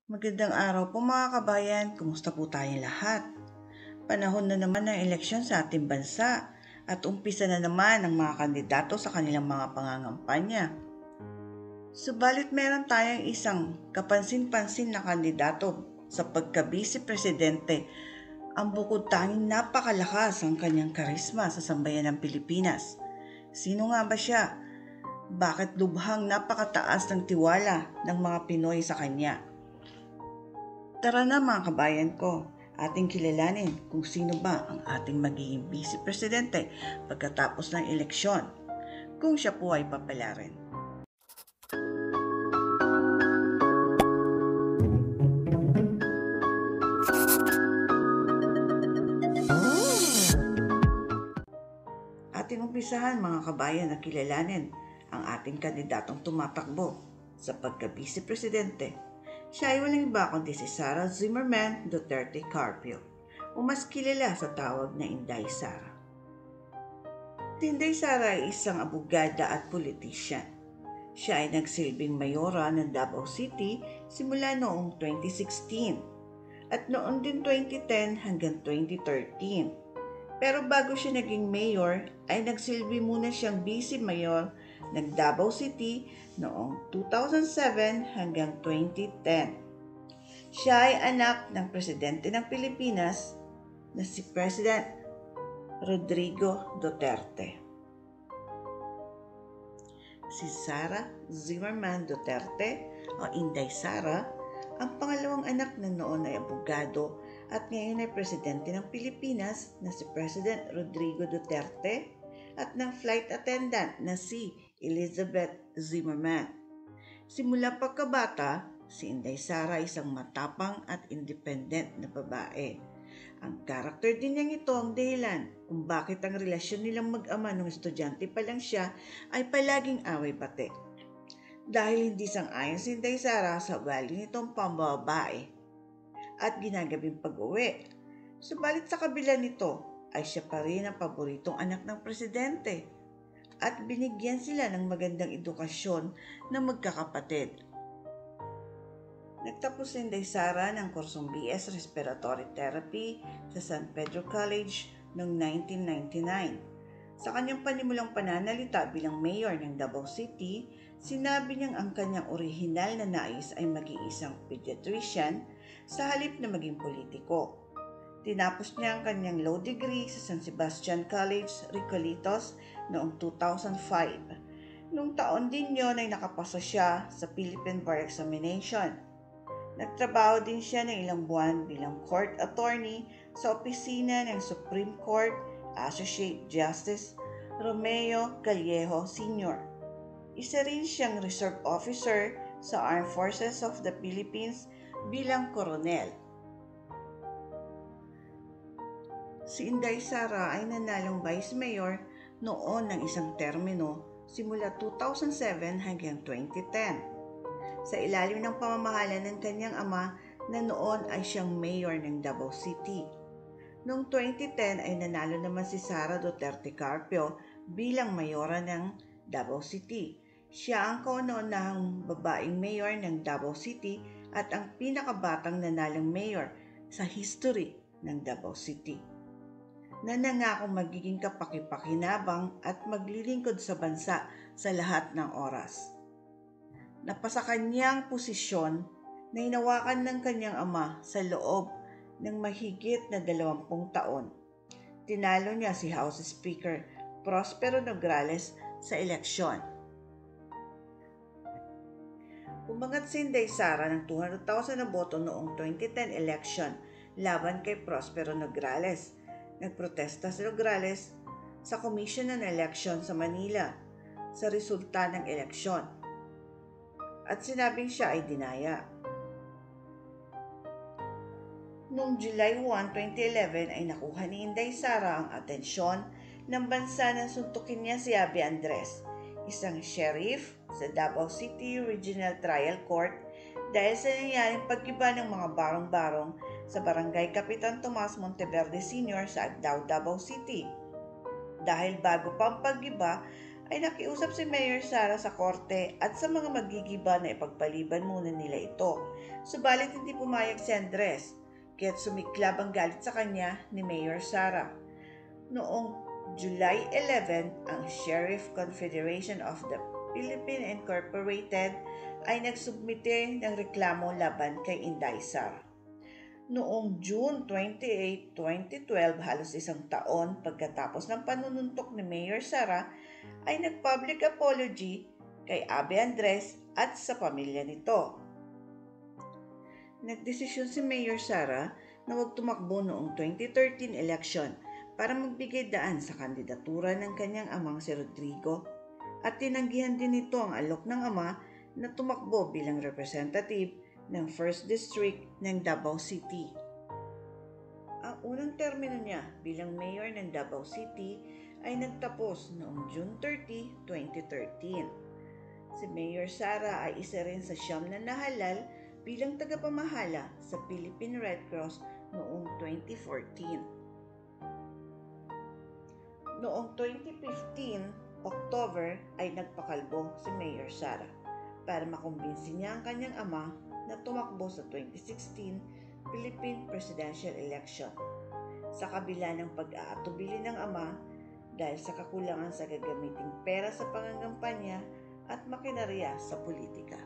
Magandang araw po mga kabayan, kumusta po tayong lahat? Panahon na naman ng eleksyon sa ating bansa at umpisa na naman ang mga kandidato sa kanilang mga pangangampanya. Subalit meron tayong isang kapansin-pansin na kandidato sa pagka-vice presidente. Ang bukod tanging napakalakas ang kanyang karisma sa sambayan ng Pilipinas. Sino nga ba siya? Bakit lubhang napakataas ng tiwala ng mga Pinoy sa kanya? Tara na mga kabayan ko, ating kilalanin kung sino ba ang ating magiging vice presidente pagkatapos ng eleksyon, kung siya po ay papalarin. Ating umpisahan mga kabayan na kilalanin ang ating kandidatong tumatakbo sa pagka-vice presidente. Siya ay walang iba kundi si Sara Zimmerman Duterte Carpio, o mas kilala sa tawag na Inday Sara. Si Inday Sara ay isang abogada at politician. Siya ay nagsilbing mayora ng Davao City simula noong 2016 at noon din 2010 hanggang 2013. Pero bago siya naging mayor, ay nagsilbi muna siyang vice mayor ng Davao City noong 2007 hanggang 2010. Siya ay anak ng presidente ng Pilipinas na si President Rodrigo Duterte. Si Sara Zimmerman Duterte o Inday Sara, ang pangalawang anak na noon ay abogado at ngayon ay presidente ng Pilipinas na si President Rodrigo Duterte at ng flight attendant na si Elizabeth Zimmerman. Simula pagkabata, si Inday Sara ay isang matapang at independent na babae. Ang karakter din niyang ito ang dahilan kung bakit ang relasyon nilang mag-ama nung estudyante pa lang siya ay palaging away-bate. Dahil hindi sang-ayon si Inday Sara sa ugali nitong pambababae at ginagabing pag-uwi. Subalit sa kabila nito ay siya pa rin ang paboritong anak ng presidente at binigyan sila ng magandang edukasyon na magkakapatid. Nagtapos si Inday Sara ng kursong BS Respiratory Therapy sa San Pedro College noong 1999. Sa kanyang panimulang pananalita bilang mayor ng Davao City, sinabi niyang ang kanyang orihinal na nais ay maging isang pediatrician sa halip na maging politiko. Tinapos niya ang kanyang law degree sa San Sebastian College, Recoletos noong 2005. Noong taon din yon ay nakapasa siya sa Philippine Bar Examination. Nagtrabaho din siya ng ilang buwan bilang court attorney sa opisina ng Supreme Court Associate Justice Romeo Callejo Sr. Isa rin siyang reserve officer sa Armed Forces of the Philippines bilang koronel. Si Inday Sara ay nanalong vice mayor noon ng isang termino simula 2007 hanggang 2010. Sa ilalim ng pamamahala ng kanyang ama na noon ay siyang mayor ng Davao City. Noong 2010 ay nanalo naman si Sara Duterte Carpio bilang mayora ng Davao City. Siya ang kauna-unahang babaeng mayor ng Davao City at ang pinakabatang nanalong mayor sa history ng Davao City, na nangakong magiging kapaki-pakinabang at maglilingkod sa bansa sa lahat ng oras. Napasa kanyang posisyon na hinawakan ng kanyang ama sa loob ng mahigit na 20 taon. Tinalo niya si House Speaker Prospero Nograles sa eleksyon. Umangat si Inday Sara ng 200,000 na boto noong 2010 election laban kay Prospero Nograles. Nagprotesta si Nograles sa Commission on Election sa Manila sa resulta ng eleksyon at sinabing siya ay dinaya. Noong July 1, 2011 ay nakuha ni Inday Sara ang atensyon ng bansa nang suntukin niya si Abby Andres, isang sheriff sa Davao City Regional Trial Court dahil sa nangyaring pag-iba ng mga barong-barong sa Barangay Kapitan Tomas Monteverde Sr. sa Agdao, Davao City. Dahil bago pa ang pag-iba ay nakiusap si Mayor Sara sa korte at sa mga magigiba na ipagpaliban muna nila ito. Subalit hindi pumayag si Andres, kaya't sumiklab ang galit sa kanya ni Mayor Sara. Noong July 11, ang Sheriff Confederation of the Philippines Incorporated ay nagsubmite ng reklamo laban kay Inday Sara. Noong June 28, 2012, halos isang taon pagkatapos ng panununtok ni Mayor Sara, ay nag-public apology kay Abe Andres at sa pamilya nito. Nagdesisyon si Mayor Sara na huwag tumakbo noong 2013 election para magbigay daan sa kandidatura ng kanyang amang si Rodrigo at tinanggihan din nito ang alok ng ama na tumakbo bilang representative ng 1st District ng Davao City. Ang unang termino niya bilang mayor ng Davao City ay nagtapos noong June 30, 2013. Si Mayor Sara ay isa rin sa siyam na nahalal bilang tagapamahala sa Philippine Red Cross noong 2014. Noong 2015, October ay nagpakalbo si Mayor Sara para makumbinsi niya ang kanyang ama na tumakbo sa 2016 Philippine Presidential Election. Sa kabila ng pag-aatubili ng ama dahil sa kakulangan sa gagamiting pera sa pangangampanya at makinarya sa politika.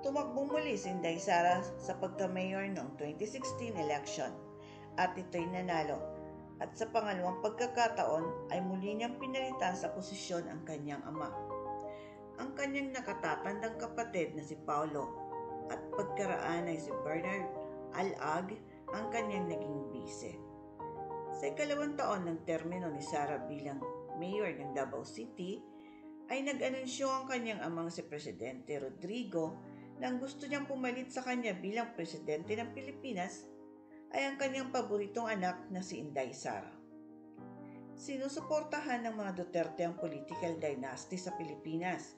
Tumakbo muli si Inday Sara sa pagka-mayor noong 2016 election at ito'y nanalo. At sa pangalawang pagkakataon ay muli niyang pinalitan sa posisyon ang kanyang ama. Ang kanyang nakatatandang kapatid na si Paulo at pagkaraan ay si Bernard Alag ang kanyang naging bise. Sa ikalawang taon ng termino ni Sara bilang mayor ng Davao City, ay nag-anunsyo ang kanyang amang si Presidente Rodrigo na ang gusto niyang pumalit sa kanya bilang Presidente ng Pilipinas ay ang kanyang paboritong anak na si Inday Sara. Sinusuportahan ng mga Duterte ang political dynasty sa Pilipinas.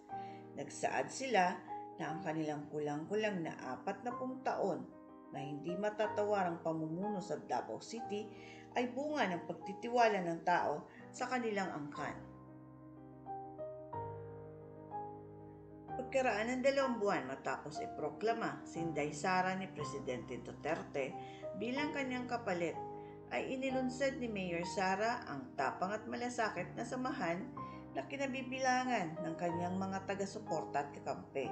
Nagsaad sila na ang kanilang kulang-kulang na 40 taon na hindi matatawarang pamumuno sa Davao City ay bunga ng pagtitiwala ng tao sa kanilang angkan. Pagkaraan ng 2 buwan matapos iproklama si Inday Sara ni Presidente Duterte bilang kanyang kapalit, ay inilunsad ni Mayor Sara ang tapang at malasakit na samahan na kinabibilangan ng kanyang mga taga-suporta at kakampi.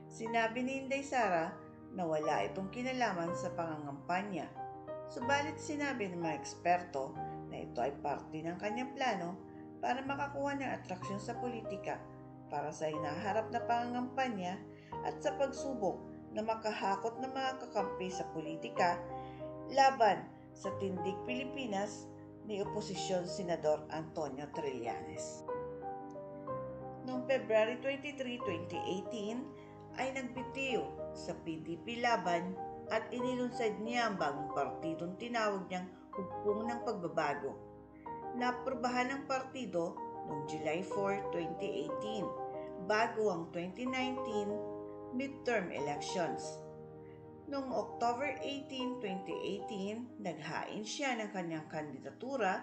Sinabi ni Inday Sara na wala itong kinalaman sa pangangampanya. Subalit sinabi ng mga eksperto na ito ay parte ng kanyang plano para makakuha ng atraksyon sa politika para sa hinaharap na pangangampanya at sa pagsubok na makahakot ng mga kakampi sa politika laban sa Tindig Pilipinas ni Oposisyon Senador Antonio Trillanes. Noong February 23, 2018 ay nagbitiw sa PDP laban at inilunsad niya ang bagong partidong tinawag niyang Hugpong ng Pagbabago. Naaprubahan ng partido noong July 4, 2018 bago ang 2019 midterm elections. Noong October 18, 2018, naghain siya ng kanyang kandidatura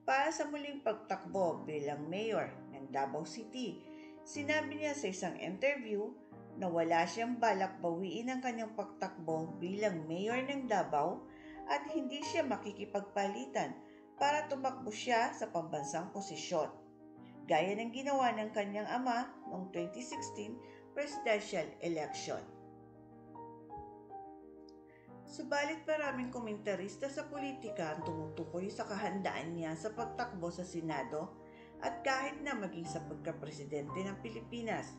para sa muling pagtakbo bilang mayor ng Davao City. Sinabi niya sa isang interview na wala siyang balak bawiin ang kanyang pagtakbo bilang mayor ng Davao at hindi siya makikipagpalitan para tumakbo siya sa pambansang posisyon, gaya ng ginawa ng kanyang ama noong 2016 presidential election. Subalit maraming komentarista sa politika ang tumutukoy sa kahandaan niya sa pagtakbo sa Senado at kahit na maging sa pagkapresidente ng Pilipinas.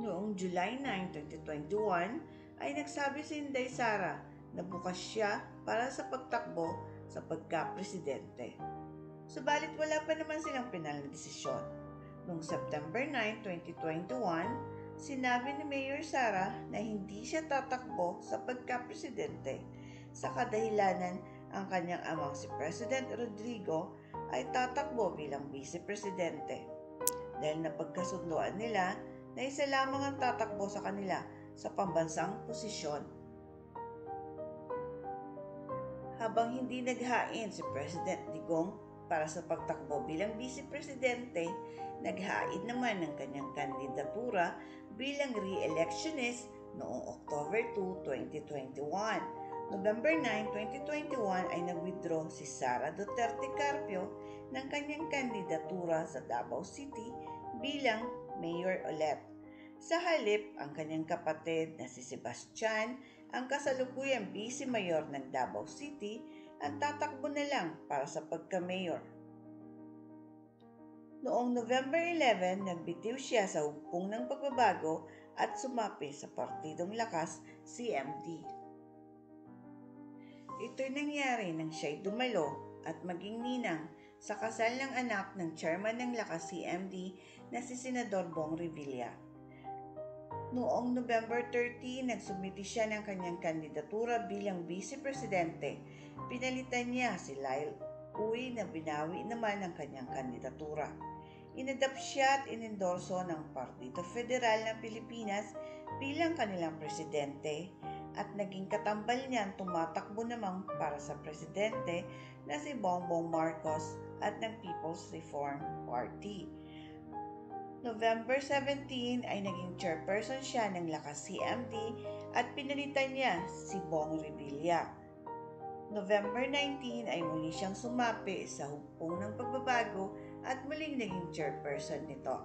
Noong July 9, 2021 ay nagsabi si Inday Sara na bukas siya para sa pagtakbo sa pagkapresidente. Subalit wala pa naman silang pinal na desisyon. Noong September 9, 2021, sinabi ni Mayor Sara na hindi siya tatakbo sa pagkapresidente sa kadahilanan ang kanyang amang si President Rodrigo ay tatakbo bilang vice-presidente dahil napagkasunduan nila na isa lamang ang tatakbo sa kanila sa pambansang posisyon. Habang hindi naghain si President Digong para sa pagtakbo bilang Vice Presidente, naghain naman ng kanyang kandidatura bilang re-electionist noong October 2, 2021. November 9, 2021 ay nag-withdraw si Sara Duterte Carpio ng kanyang kandidatura sa Davao City bilang mayor ulit. Sa halip, ang kanyang kapatid na si Sebastian, ang kasalukuyang vice mayor ng Davao City, ang tatakbo na lang para sa pagka-mayor. Noong November 11, nagbitiw siya sa hugpong ng pagbabago at sumapi sa Partidong Lakas, CMD. Ito'y nangyari nang siya'y dumalo at maging ninang sa kasal ng anak ng chairman ng Lakas CMD na si Senador Bong Revilla. Noong November 30, nagsumiti siya ng kanyang kandidatura bilang Vice Presidente. Pinalitan niya si Lyle Uy na binawi naman ang kanyang kandidatura. Inadapt siya at inendorso ng Partido Federal ng Pilipinas bilang kanilang presidente at naging katambal niyan tumatakbo namang para sa presidente na si Bongbong Marcos at ng People's Reform Party. November 17 ay naging chairperson siya ng Lakas CMD at pinalitan niya si Bong Revilla. November 19 ay muli siyang sumapi sa hugpong ng pagbabago at muling naging chairperson nito.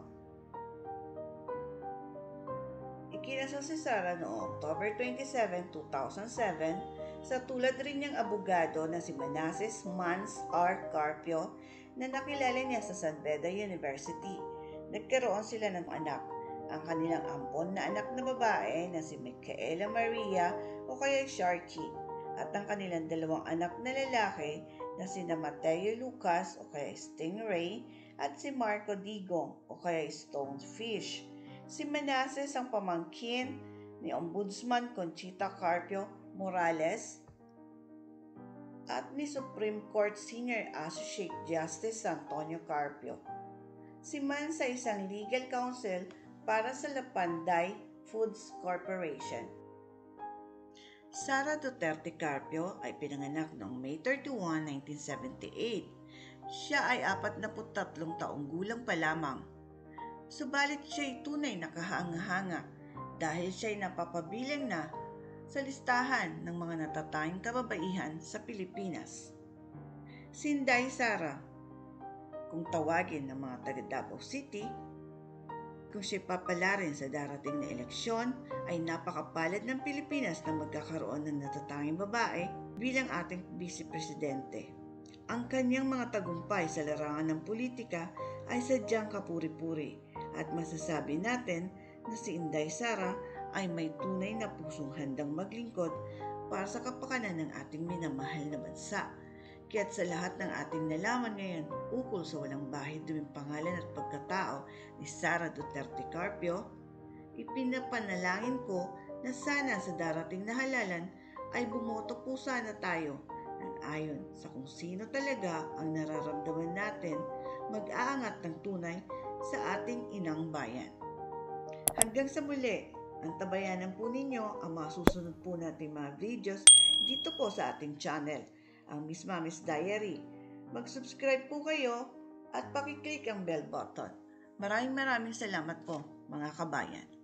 Ikinasal si Sara noong October 27, 2007 sa tulad rin niyang abogado na si Manasseh Mans R. Carpio na nakilala niya sa San Beda University. Nagkaroon sila ng anak, ang kanilang ampon na anak na babae na si Micaela Maria o kaya Sharky at ang kanilang dalawang anak na lalaki na sina Mateo Lucas o kaya Stingray at si Marco Digong o kaya Stonefish. Si Manasseh ang pamangkin ni Ombudsman Conchita Carpio Morales at ni Supreme Court Senior Associate Justice Antonio Carpio. Si Mans ay isang legal counsel para sa Lapanday Foods Corporation. Sara Duterte Carpio ay pinanganak noong May 31, 1978. Siya ay 43 taong gulang pa lamang. Subalit siya'y tunay na kahanga-hanga dahil siya'y napapabilang na sa listahan ng mga natatanging kababaihan sa Pilipinas. Si Inday Sara, kung tawagin ng mga taga Davao City, kung siya papalarin sa darating na eleksyon, ay napakapalad ng Pilipinas na magkakaroon ng natatanging babae bilang ating Vice Presidente. Ang kanyang mga tagumpay sa larangan ng politika ay sadyang kapuri-puri at masasabi natin na si Inday Sara ay may tunay na pusong handang maglingkod para sa kapakanan ng ating minamahal na bansa. Kaya't sa lahat ng ating nalaman ngayon ukol sa walang bahid duming pangalan at pagkatao ni Sara Duterte Carpio, ipinapanalangin ko na sana sa darating na halalan ay bumoto po sana tayo ng ayon sa kung sino talaga ang nararamdaman natin mag-aangat ng tunay sa ating inang bayan. Hanggang sa muli, antabayanan po ninyo ang mga susunod po nating mga videos dito po sa ating channel, ang Miss Mami's Diary. Mag-subscribe po kayo at pakiclick ang bell button. Maraming salamat po mga kabayan.